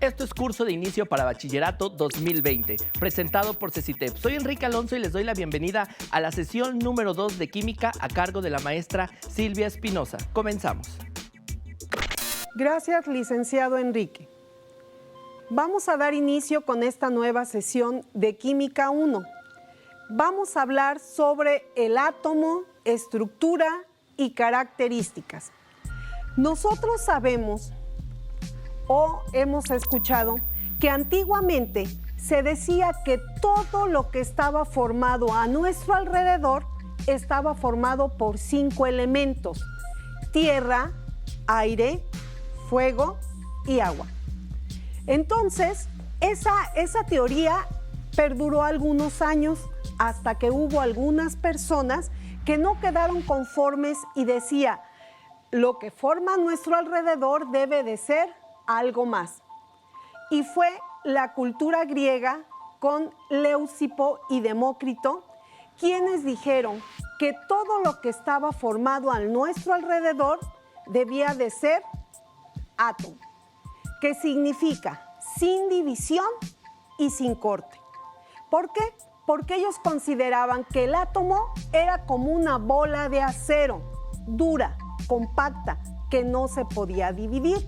Esto es Curso de Inicio para Bachillerato 2020, presentado por CECITEP. Soy Enrique Alonso y les doy la bienvenida a la sesión número 2 de Química a cargo de la maestra Silvia Espinosa. Comenzamos. Gracias, licenciado Enrique. Vamos a dar inicio con esta nueva sesión de Química 1. Vamos a hablar sobre el átomo, estructura y características. Nosotros sabemos o hemos escuchado que antiguamente se decía que todo lo que estaba formado a nuestro alrededor estaba formado por 5 elementos: tierra, aire, fuego y agua. Entonces, esa teoría perduró algunos años hasta que hubo algunas personas que no quedaron conformes y decía, lo que forma a nuestro alrededor debe de ser algo más. Y fue la cultura griega con Leucipo y Demócrito quienes dijeron que todo lo que estaba formado a nuestro alrededor debía de ser átomo, que significa sin división y sin corte. ¿Por qué? Porque ellos consideraban que el átomo era como una bola de acero, dura, compacta, que no se podía dividir.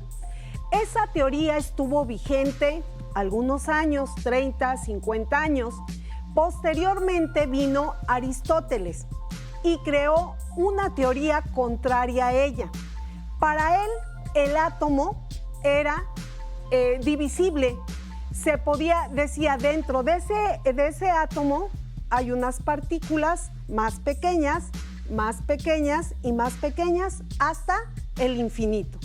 Esa teoría estuvo vigente algunos años, 30, 50 años. Posteriormente vino Aristóteles y creó una teoría contraria a ella. Para él, el átomo era divisible. Se podía, decía, dentro de ese átomo hay unas partículas más pequeñas y más pequeñas hasta el infinito.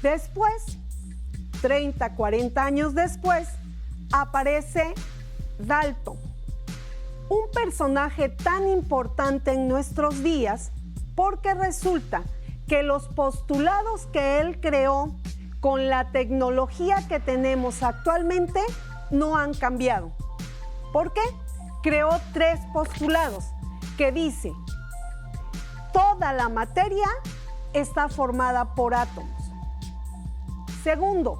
Después, 30, 40 años después, aparece Dalton, un personaje tan importante en nuestros días porque resulta que los postulados que él creó con la tecnología que tenemos actualmente no han cambiado. ¿Por qué? Creó 3 postulados que dice: toda la materia está formada por átomos. Segundo,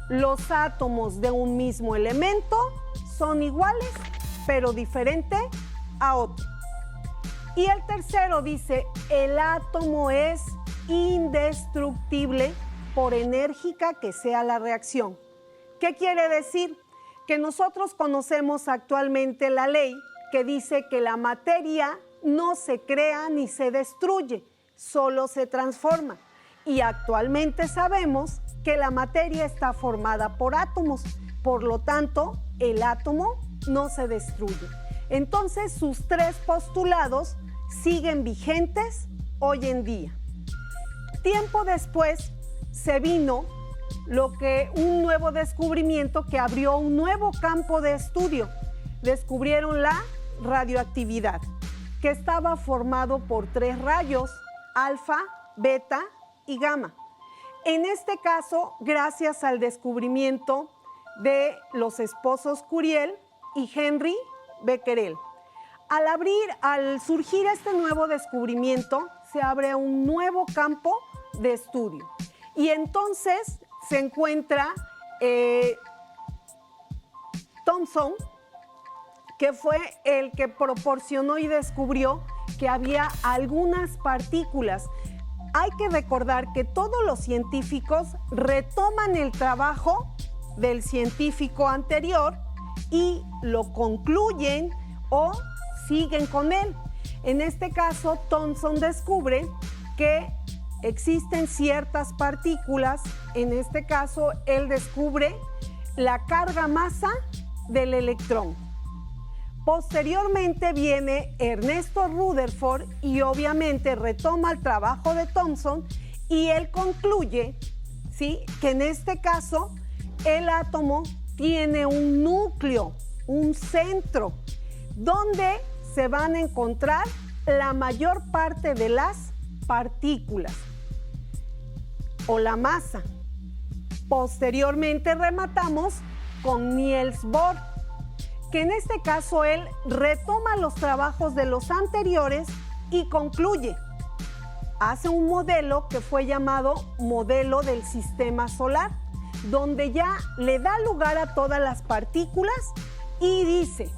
los átomos de un mismo elemento son iguales, pero diferente a otro. Y el tercero dice, el átomo es indestructible por enérgica que sea la reacción. ¿Qué quiere decir? Que nosotros conocemos actualmente la ley que dice que la materia no se crea ni se destruye, solo se transforma. Y actualmente sabemos que la materia está formada por átomos, por lo tanto, el átomo no se destruye. Entonces, sus 3 postulados siguen vigentes hoy en día. Tiempo después se vino un nuevo descubrimiento que abrió un nuevo campo de estudio. Descubrieron la radioactividad, que estaba formado por 3 rayos, alfa, beta y gamma. En este caso, gracias al descubrimiento de los esposos Curiel y Henry Becquerel. Al surgir este nuevo descubrimiento, se abre un nuevo campo de estudio. Y entonces se encuentra Thomson, que fue el que proporcionó y descubrió que había algunas partículas. Hay que recordar que todos los científicos retoman el trabajo del científico anterior y lo concluyen o siguen con él. En este caso, Thomson descubre que existen ciertas partículas. En este caso, él descubre la carga-masa del electrón. Posteriormente viene Ernesto Rutherford y obviamente retoma el trabajo de Thomson y él concluye, ¿sí?, que en este caso el átomo tiene un núcleo, un centro, donde se van a encontrar la mayor parte de las partículas o la masa. Posteriormente rematamos con Niels Bohr, que en este caso él retoma los trabajos de los anteriores y concluye. Hace un modelo que fue llamado modelo del sistema solar, donde ya le da lugar a todas las partículas y dice,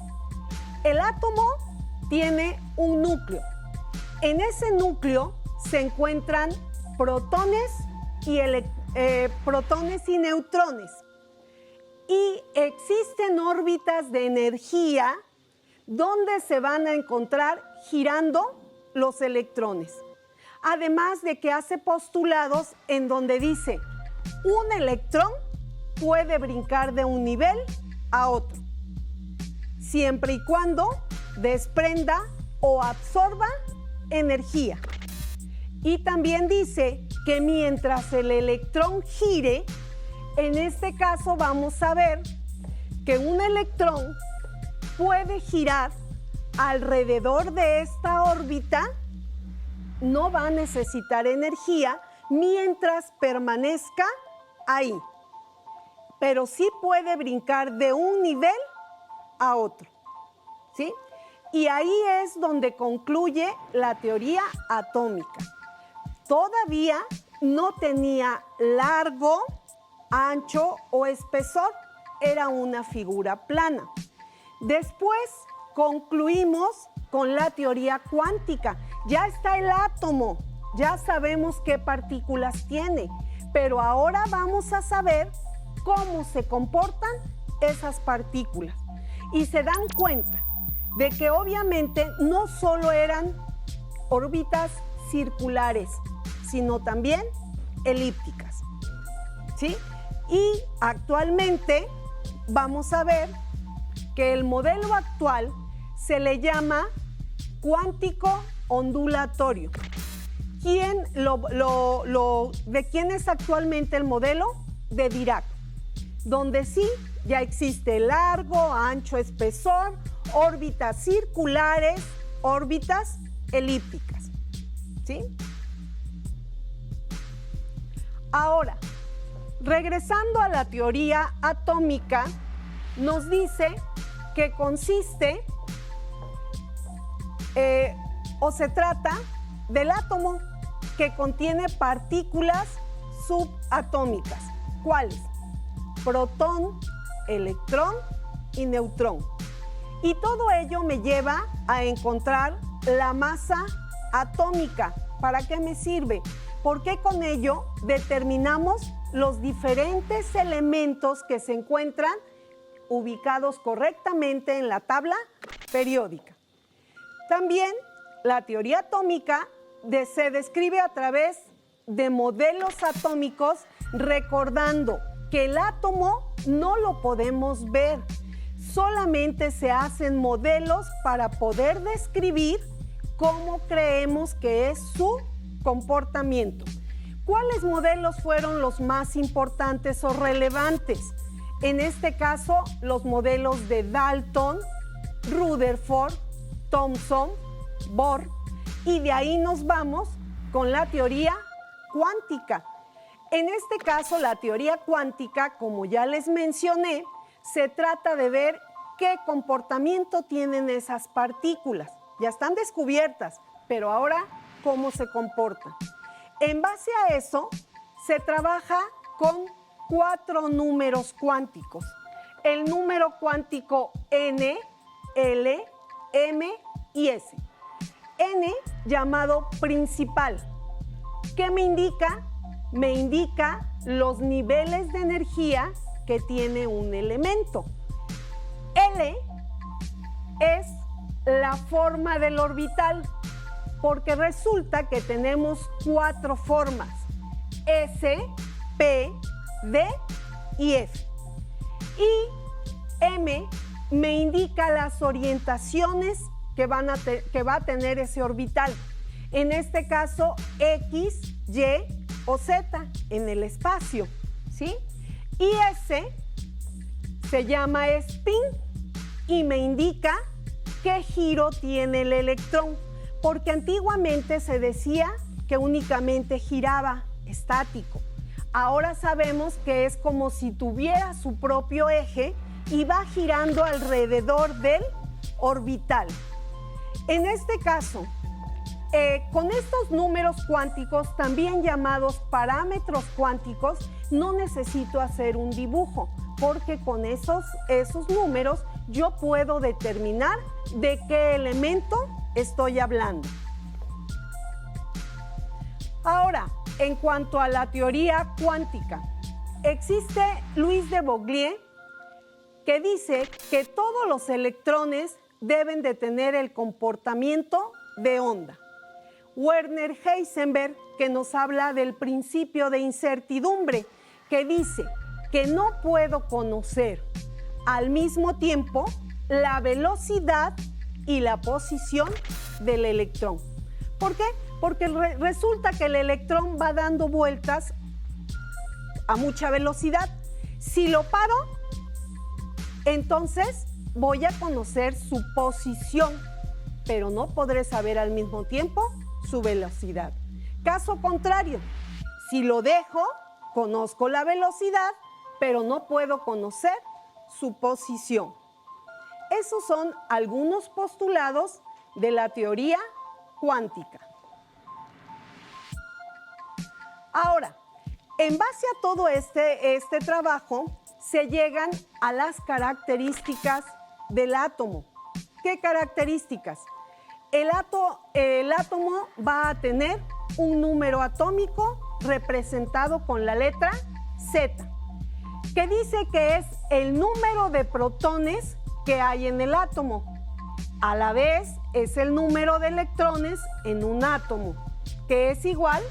el átomo tiene un núcleo. En ese núcleo se encuentran protones y neutrones. Y existen órbitas de energía donde se van a encontrar girando los electrones. Además de que hace postulados en donde dice, un electrón puede brincar de un nivel a otro, siempre y cuando desprenda o absorba energía. Y también dice que mientras el electrón gire, en este caso vamos a ver que un electrón puede girar alrededor de esta órbita, no va a necesitar energía mientras permanezca ahí, pero sí puede brincar de un nivel a otro, ¿sí? Y ahí es donde concluye la teoría atómica. Todavía no tenía largo, ancho o espesor, era una figura plana. Después concluimos con la teoría cuántica. Ya está el átomo, ya sabemos qué partículas tiene, pero ahora vamos a saber cómo se comportan esas partículas. Y se dan cuenta de que obviamente no solo eran órbitas circulares, sino también elípticas, ¿sí? Y actualmente vamos a ver que el modelo actual se le llama cuántico ondulatorio. ¿De quién es actualmente el modelo? De Dirac, donde sí ya existe largo, ancho, espesor, órbitas circulares, órbitas elípticas, ¿sí? Ahora, regresando a la teoría atómica, nos dice que consiste o se trata del átomo que contiene partículas subatómicas. ¿Cuáles? Protón, electrón y neutrón. Y todo ello me lleva a encontrar la masa atómica. ¿Para qué me sirve? Porque con ello determinamos los diferentes elementos que se encuentran ubicados correctamente en la tabla periódica. También la teoría atómica se describe a través de modelos atómicos, recordando que el átomo no lo podemos ver, solamente se hacen modelos para poder describir cómo creemos que es su comportamiento. ¿Cuáles modelos fueron los más importantes o relevantes? En este caso, los modelos de Dalton, Rutherford, Thomson, Bohr, y de ahí nos vamos con la teoría cuántica. En este caso, la teoría cuántica, como ya les mencioné, se trata de ver qué comportamiento tienen esas partículas. Ya están descubiertas, pero ahora, ¿cómo se comportan? En base a eso, se trabaja con 4 números cuánticos. El número cuántico N, L, M y S. N llamado principal. ¿Qué me indica? Me indica los niveles de energía que tiene un elemento. L es la forma del orbital, porque resulta que tenemos 4 formas: S, P, D y F. Y M me indica las orientaciones que va a tener ese orbital. En este caso, X, Y o Z en el espacio, ¿sí? Y S se llama spin y me indica qué giro tiene el electrón, porque antiguamente se decía que únicamente giraba estático. Ahora sabemos que es como si tuviera su propio eje y va girando alrededor del orbital. En este caso, Con estos números cuánticos, también llamados parámetros cuánticos, no necesito hacer un dibujo, porque con esos números yo puedo determinar de qué elemento estoy hablando. Ahora, en cuanto a la teoría cuántica, existe Louis de Broglie, que dice que todos los electrones deben de tener el comportamiento de onda. Werner Heisenberg, que nos habla del principio de incertidumbre, que dice que no puedo conocer al mismo tiempo la velocidad y la posición del electrón. ¿Por qué? Porque resulta que el electrón va dando vueltas a mucha velocidad. Si lo paro, entonces voy a conocer su posición, pero no podré saber al mismo tiempo su velocidad. Caso contrario, si lo dejo, conozco la velocidad, pero no puedo conocer su posición. Esos son algunos postulados de la teoría cuántica. Ahora, en base a todo este trabajo, se llegan a las características del átomo. ¿Qué características? El átomo va a tener un número atómico representado con la letra Z, que dice que es el número de protones que hay en el átomo. A la vez es el número de electrones en un átomo, que es igual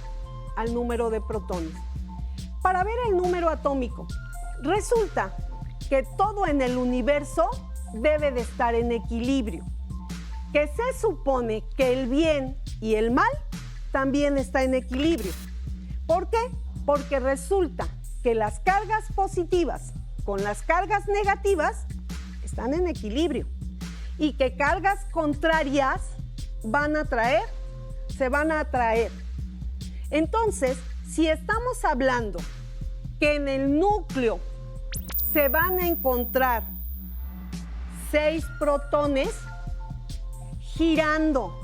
al número de protones. Para ver el número atómico, resulta que todo en el universo debe de estar en equilibrio, que se supone que el bien y el mal también está en equilibrio. ¿Por qué? Porque resulta que las cargas positivas con las cargas negativas están en equilibrio y que cargas contrarias se van a atraer. Entonces, si estamos hablando que en el núcleo se van a encontrar 6 protones, girando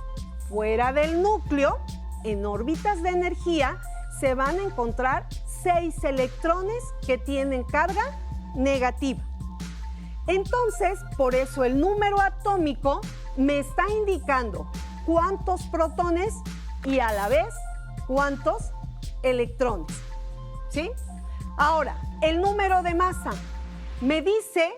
fuera del núcleo, en órbitas de energía, se van a encontrar 6 electrones que tienen carga negativa. Entonces, por eso el número atómico me está indicando cuántos protones y a la vez cuántos electrones, ¿sí? Ahora, el número de masa me dice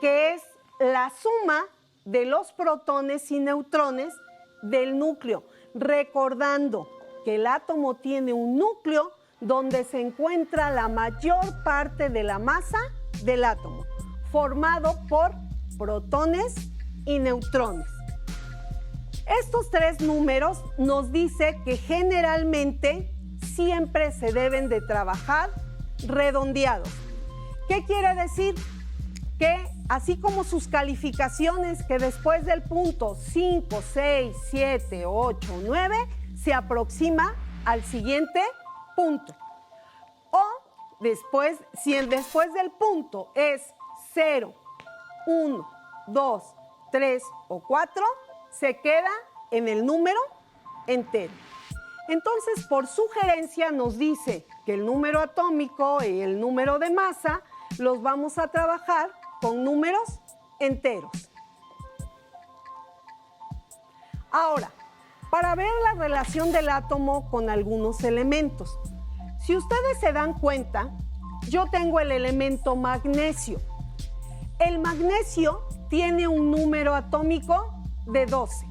que es la suma de los protones y neutrones del núcleo, recordando que el átomo tiene un núcleo donde se encuentra la mayor parte de la masa del átomo, formado por protones y neutrones. Estos 3 números nos dicen que generalmente siempre se deben de trabajar redondeados. ¿Qué quiere decir? Que así como sus calificaciones, que después del punto 5, 6, 7, 8, 9, se aproxima al siguiente punto. O después, si el después del punto es 0, 1, 2, 3 o 4, se queda en el número entero. Entonces, por sugerencia nos dice que el número atómico y el número de masa los vamos a trabajar con números enteros. Ahora, para ver la relación del átomo con algunos elementos. Si ustedes se dan cuenta, yo tengo el elemento magnesio. El magnesio tiene un número atómico de 12,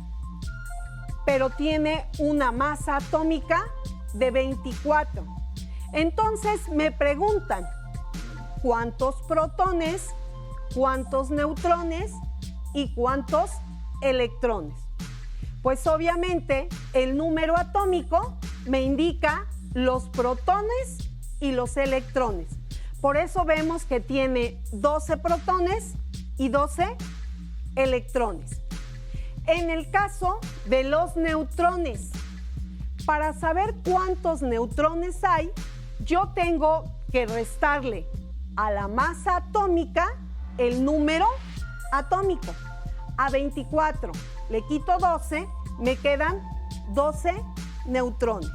pero tiene una masa atómica de 24. Entonces me preguntan, ¿cuántos protones, cuántos neutrones y cuántos electrones? Pues obviamente el número atómico me indica los protones y los electrones. Por eso vemos que tiene 12 protones y 12 electrones. En el caso de los neutrones, para saber cuántos neutrones hay, yo tengo que restarle a la masa atómica el número atómico. A 24 le quito 12, me quedan 12 neutrones.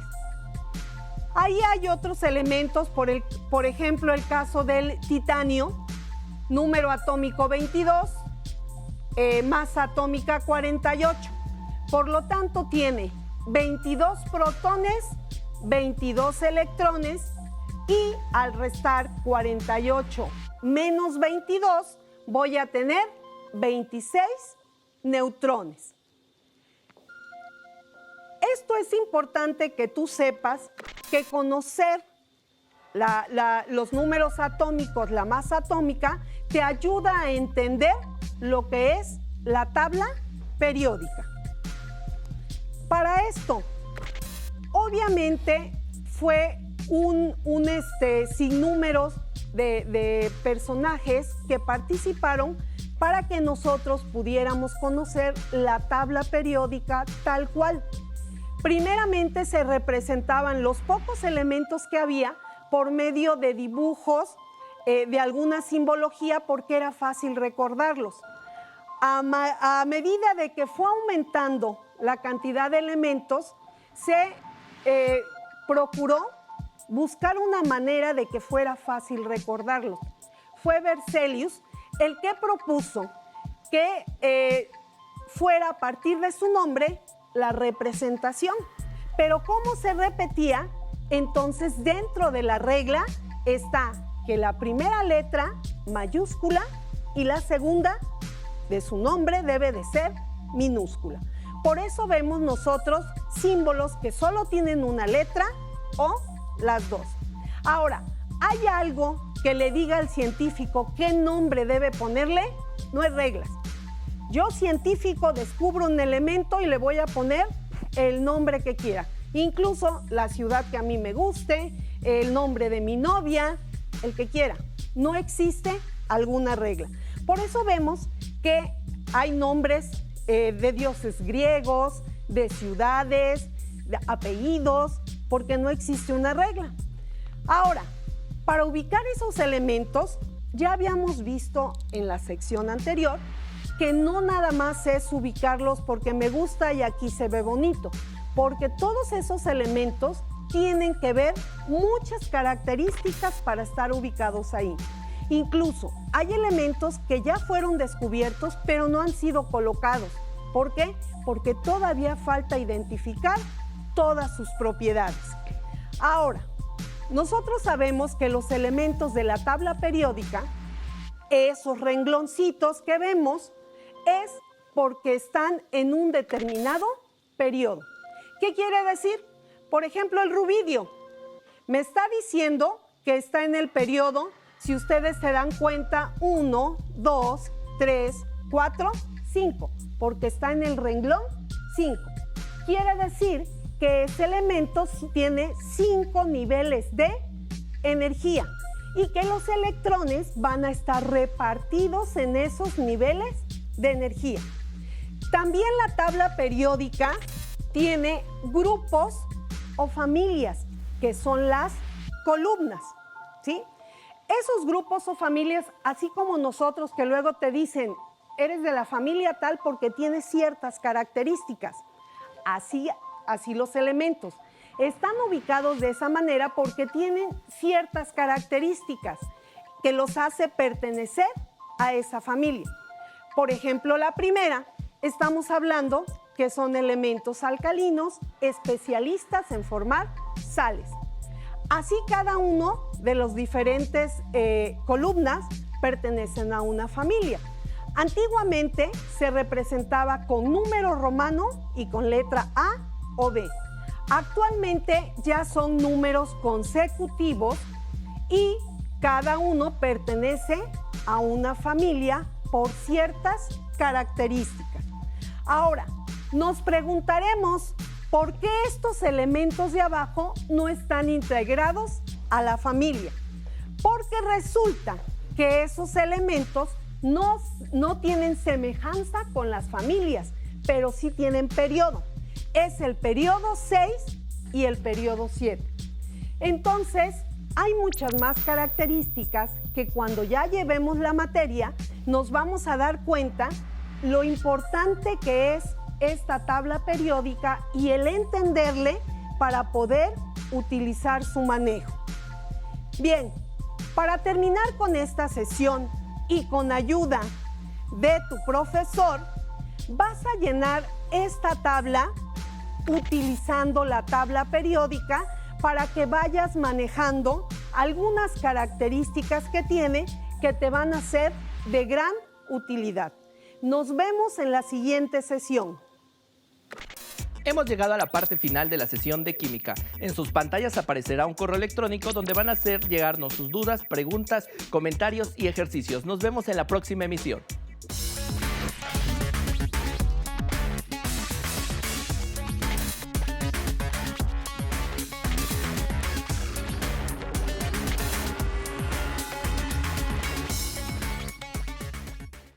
Ahí hay otros elementos, por ejemplo, el caso del titanio, número atómico 22, masa atómica 48. Por lo tanto, tiene 22 protones, 22 electrones y al restar 48 menos 22, voy a tener 26 neutrones. Esto es importante que tú sepas que conocer los números atómicos, la masa atómica, te ayuda a entender lo que es la tabla periódica. Para esto, obviamente fue un sinnúmero de personajes que participaron para que nosotros pudiéramos conocer la tabla periódica tal cual. Primeramente se representaban los pocos elementos que había por medio de dibujos, de alguna simbología, porque era fácil recordarlos. A medida de que fue aumentando la cantidad de elementos, se procuró buscar una manera de que fuera fácil recordarlos. Fue Berzelius el que propuso que fuera a partir de su nombre la representación. Pero ¿cómo se repetía? Entonces, dentro de la regla está que la primera letra mayúscula y la segunda de su nombre debe de ser minúscula. Por eso vemos nosotros símbolos que solo tienen una letra o las dos. Ahora, ¿hay algo que le diga al científico qué nombre debe ponerle? No hay reglas. Yo, científico, descubro un elemento y le voy a poner el nombre que quiera. Incluso la ciudad que a mí me guste, el nombre de mi novia, el que quiera. No existe alguna regla. Por eso vemos que hay nombres de dioses griegos, de ciudades, de apellidos, porque no existe una regla. Ahora, para ubicar esos elementos, ya habíamos visto en la sección anterior que no nada más es ubicarlos porque me gusta y aquí se ve bonito, porque todos esos elementos tienen que ver muchas características para estar ubicados ahí. Incluso hay elementos que ya fueron descubiertos pero no han sido colocados. ¿Por qué? Porque todavía falta identificar todas sus propiedades. Ahora, nosotros sabemos que los elementos de la tabla periódica, esos rengloncitos que vemos, es porque están en un determinado periodo. ¿Qué quiere decir? Por ejemplo, el rubidio. Me está diciendo que está en el periodo, si ustedes se dan cuenta, 1, 2, 3, 4, 5, porque está en el renglón 5. Quiere decir que ese elemento tiene 5 niveles de energía y que los electrones van a estar repartidos en esos niveles de energía. También la tabla periódica tiene grupos o familias, que son las columnas, ¿sí? Esos grupos o familias, así como nosotros que luego te dicen, eres de la familia tal porque tienes ciertas características, así los elementos están ubicados de esa manera porque tienen ciertas características que los hace pertenecer a esa familia. Por ejemplo, la primera, estamos hablando que son elementos alcalinos especialistas en formar sales. Así cada uno de los diferentes columnas pertenecen a una familia. Antiguamente se representaba con número romano y con letra A o B. Actualmente ya son números consecutivos y cada uno pertenece a una familia por ciertas características. Ahora, nos preguntaremos por qué estos elementos de abajo no están integrados a la familia. Porque resulta que esos elementos no tienen semejanza con las familias, pero sí tienen periodo. Es el periodo 6 y el periodo 7. Entonces, hay muchas más características que cuando ya llevemos la materia nos vamos a dar cuenta lo importante que es esta tabla periódica y el entenderle para poder utilizar su manejo. Bien, para terminar con esta sesión y con ayuda de tu profesor, vas a llenar esta tabla utilizando la tabla periódica para que vayas manejando algunas características que tiene que te van a ser de gran utilidad. Nos vemos en la siguiente sesión. Hemos llegado a la parte final de la sesión de química. En sus pantallas aparecerá un correo electrónico donde van a hacer llegarnos sus dudas, preguntas, comentarios y ejercicios. Nos vemos en la próxima emisión.